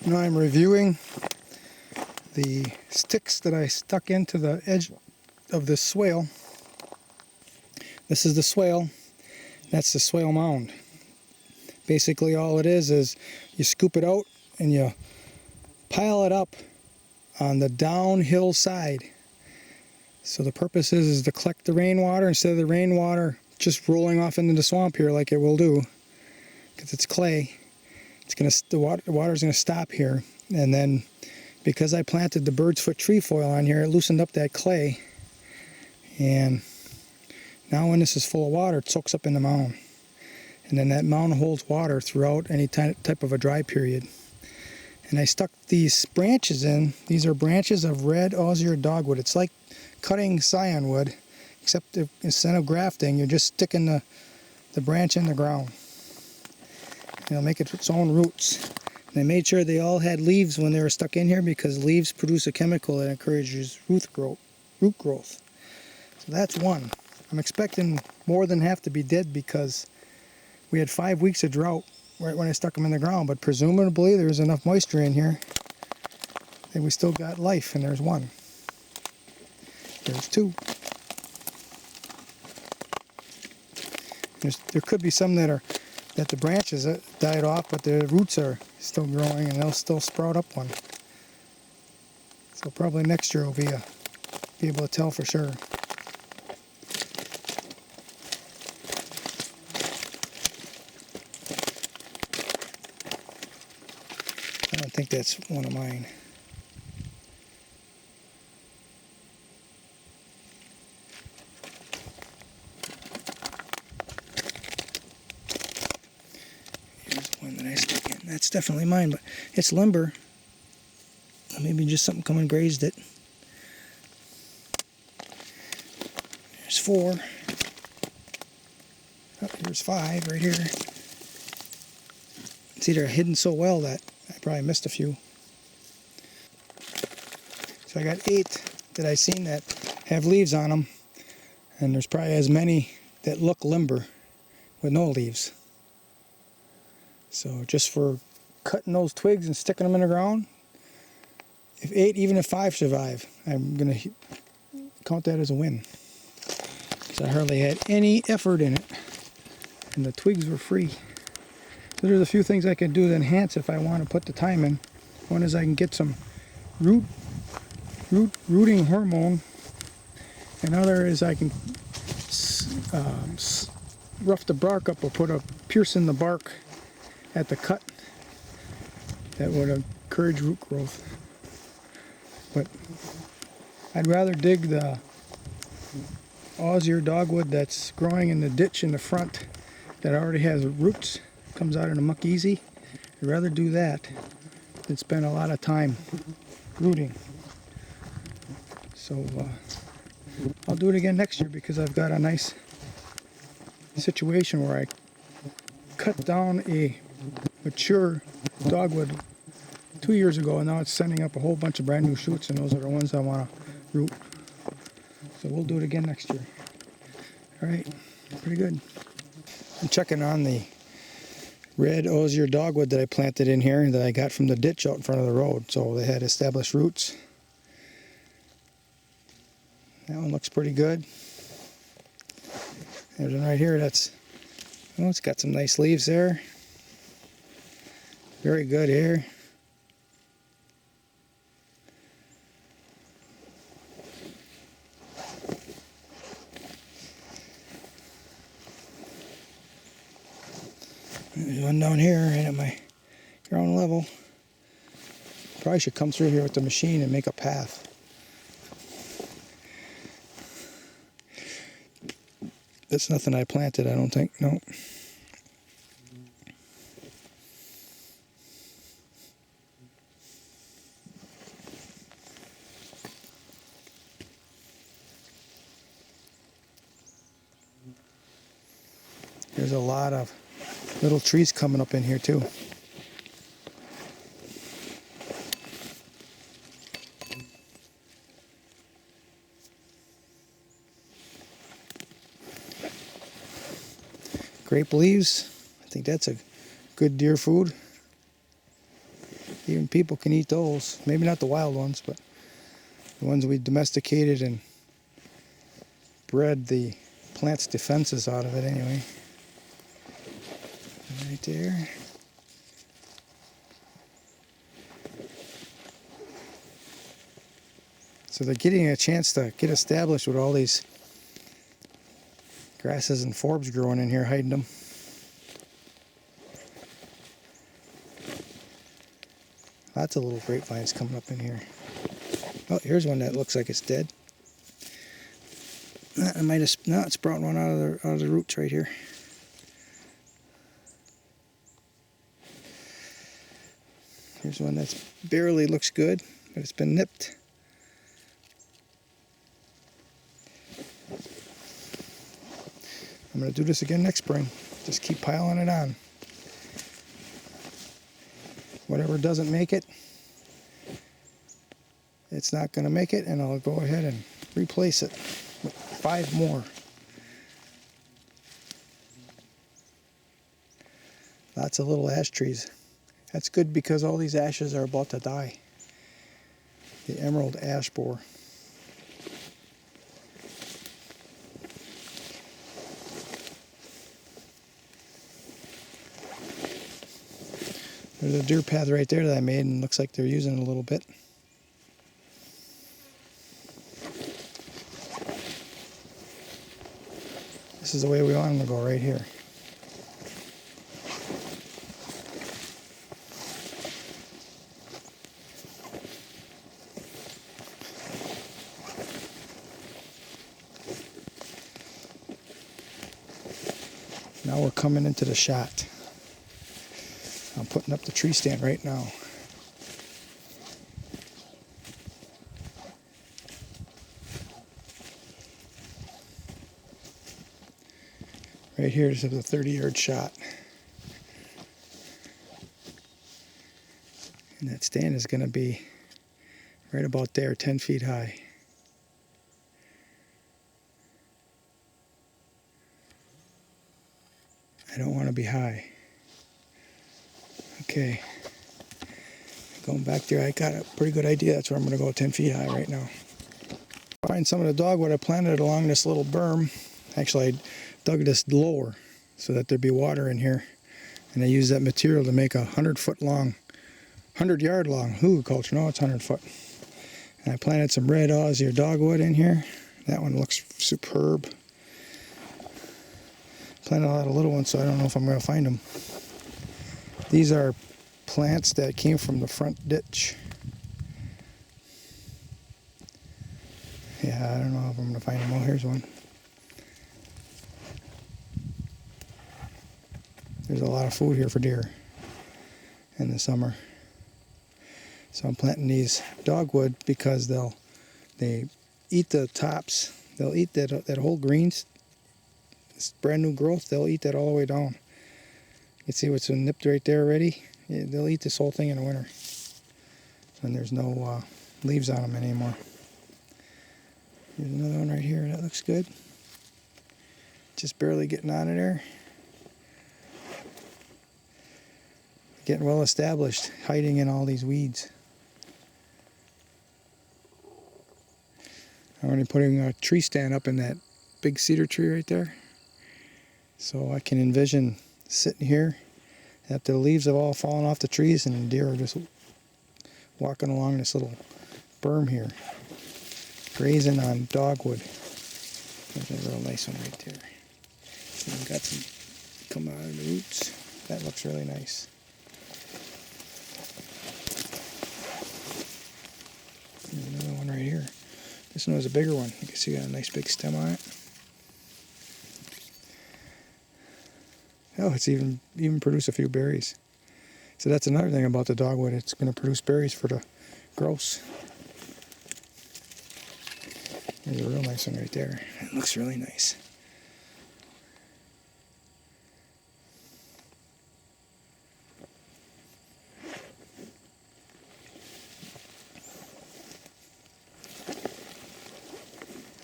Now I'm reviewing the sticks that I stuck into the edge of this swale. This is the swale. That's the swale mound. Basically all it is you scoop it out and you pile it up on the downhill side. So the purpose is to collect the rainwater instead of the rainwater just rolling off into the swamp here like it will do, because it's clay. The water's gonna stop here, and then because I planted the bird's foot trefoil on here, it loosened up that clay, and now when this is full of water, it soaks up in the mound, and then that mound holds water throughout any type of a dry period. And I stuck these branches in. These are branches of red osier dogwood. It's like cutting scion wood, except instead of grafting, you're just sticking the branch in the ground. It'll make it its own roots. And I made sure they all had leaves when they were stuck in here, because leaves produce a chemical that encourages root growth. So that's one. I'm expecting more than half to be dead because we had 5 weeks of drought right when I stuck them in the ground, but presumably there's enough moisture in here that we still got life, and there's one. There's two. There could be some that the branches died off, but the roots are still growing and they'll still sprout up one. So probably next year we'll be able to tell for sure. I don't think that's one of mine. Here's the one that I stuck in. That's definitely mine, but it's limber. Maybe just something come and grazed it. There's 4. Oh, here's 5 right here. It's either hidden so well that I probably missed a few. So I got 8 that I seen that have leaves on them, and there's probably as many that look limber with no leaves. So just for cutting those twigs and sticking them in the ground, even if 5 survive, I'm gonna count that as a win, because I hardly had any effort in it, and the twigs were free. So there's a few things I can do to enhance if I want to put the time in. One is I can get some rooting hormone. Another is I can rough the bark up or put a pierce in the bark at the cut that would encourage root growth. But I'd rather dig the osier dogwood that's growing in the ditch in the front that already has roots, comes out in the muck easy. I'd rather do that than spend a lot of time rooting. So I'll do it again next year, because I've got a nice situation where I cut down a mature dogwood 2 years ago, and now it's sending up a whole bunch of brand new shoots, and those are the ones I want to root. So we'll do it again next year. All right, pretty good. I'm checking on the red osier dogwood that I planted in here that I got from the ditch out in front of the road. So they had established roots. That one looks pretty good. There's one right here it's got some nice leaves there. Very good here. There's one down here right at my ground level. Probably should come through here with the machine and make a path. That's nothing I planted, I don't think. No. There's a lot of little trees coming up in here too. Grape leaves, I think that's a good deer food. Even people can eat those. Maybe not the wild ones, but the ones we domesticated and bred the plant's defenses out of it anyway. Right there. So they're getting a chance to get established with all these grasses and forbs growing in here, hiding them. Lots of little grapevines coming up in here. Oh, here's one that looks like it's dead. I might have, no, it's brought one out of the roots right here. Here's one that's barely looks good, but it's been nipped. I'm going to do this again next spring. Just keep piling it on. Whatever doesn't make it, it's not going to make it, and I'll go ahead and replace it with 5 more. Lots of little ash trees. That's good because all these ashes are about to die. The emerald ash borer. There's a deer path right there that I made, and looks like they're using it a little bit. This is the way we want them to go, right here. Now we're coming into the shot. I'm putting up the tree stand right now. Right here is a 30-yard shot. And that stand is going to be right about there, 10 feet high. I don't want to be high. Okay. Going back there, I got a pretty good idea. That's where I'm going to go 10 feet high right now. Find some of the dogwood. I planted it along this little berm. Actually, I dug this lower so that there'd be water in here. And I used that material to make a 100-foot long, 100-yard long hugelkultur. No, it's 100 foot. And I planted some red Osier dogwood in here. That one looks superb. Planted a lot of little ones, so I don't know if I'm going to find them. These are plants that came from the front ditch. Yeah, I don't know if I'm going to find them. Oh, here's one. There's a lot of food here for deer in the summer. So I'm planting these dogwood because they eat the tops. They'll eat that whole greens. It's brand new growth. They'll eat that all the way down. You can see what's been nipped right there already. Yeah, they'll eat this whole thing in the winter when there's no leaves on them anymore. Here's another one right here. That looks good. Just barely getting out of there. Getting well established, hiding in all these weeds. I'm already putting a tree stand up in that big cedar tree right there. So I can envision sitting here after the leaves have all fallen off the trees and deer are just walking along this little berm here, grazing on dogwood. There's a real nice one right there. And got some come out of the roots. That looks really nice. There's another one right here. This one was a bigger one. You can see got a nice big stem on it. Oh, it's even produced a few berries. So that's another thing about the dogwood. It's going to produce berries for the grouse. There's a real nice one right there. It looks really nice.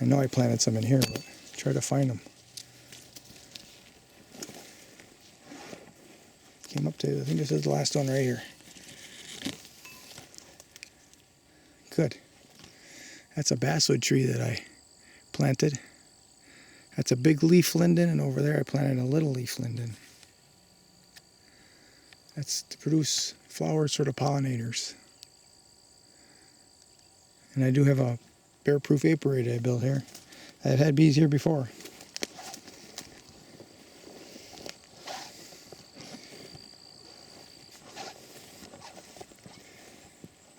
I know I planted some in here, but try to find them. Came up to, I think this is the last one right here. Good. That's a basswood tree that I planted. That's a big leaf linden, and over there I planted a little leaf linden. That's to produce flowers for the pollinators. And I do have a bear-proof apiary I built here. I've had bees here before.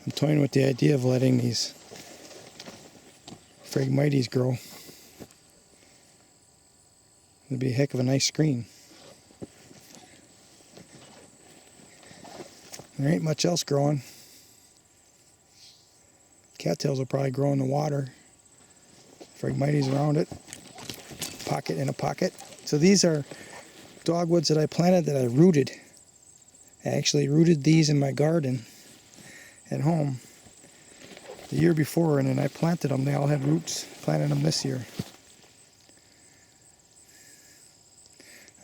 I'm toying with the idea of letting these Phragmites grow. It'd be a heck of a nice screen. There ain't much else growing. Cattails will probably grow in the water. Phragmites around it. Pocket in a pocket. So these are dogwoods that I planted that I rooted. I actually rooted these in my garden at home the year before, and then I planted them. They all had roots. Planted them this year.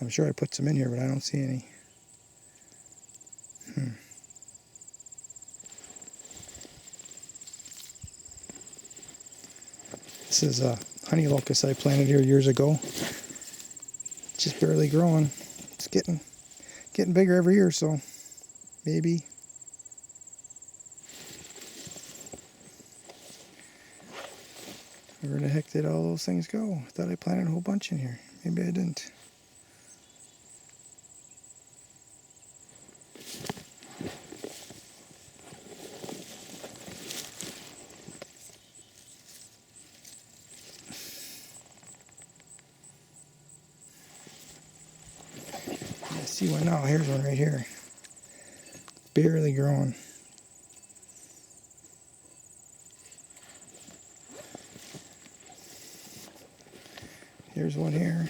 I'm sure I put some in here, but I don't see any. This is a honey locust I planted here years ago. It's just barely growing. It's getting bigger every year, so maybe. Where the heck did all those things go? I thought I planted a whole bunch in here. Maybe I didn't. I see one now. Here's one right here. Barely growing. Here's one here.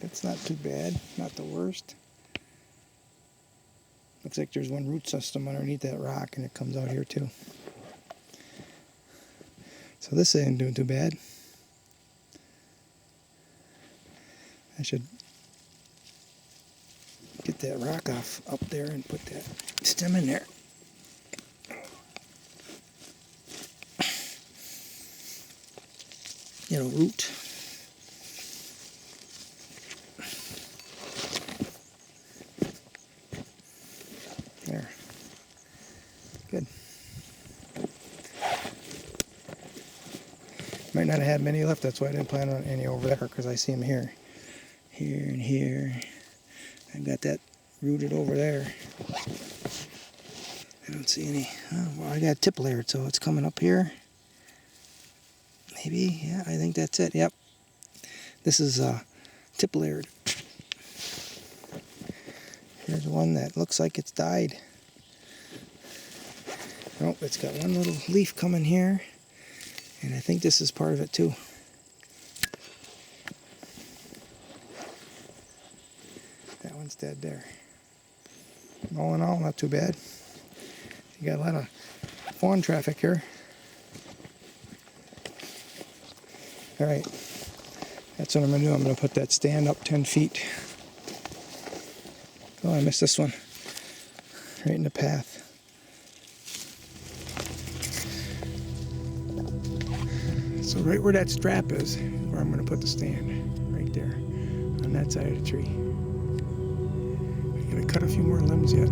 It's not too bad. Not the worst. Looks like there's one root system underneath that rock, and it comes out here too. So this ain't doing too bad. I should get that rock off up there and put that stem in there. It'll root. There. Good. Might not have had many left, that's why I didn't plant on any over there, because I see them here. Here and here. I got that rooted over there. I don't see any. Oh, well, I got tip layered, so it's coming up here. Maybe, yeah, I think that's it. Yep. This is tip layered. Here's one that looks like it's died. Oh, it's got one little leaf coming here, and I think this is part of it too. That one's dead there. All in all, not too bad. You got a lot of fawn traffic here. Alright, that's what I'm going to do. I'm going to put that stand up 10 feet. Oh, I missed this one. Right in the path. So right where that strap is, where I'm going to put the stand. Right there. On that side of the tree. I got to cut a few more limbs yet.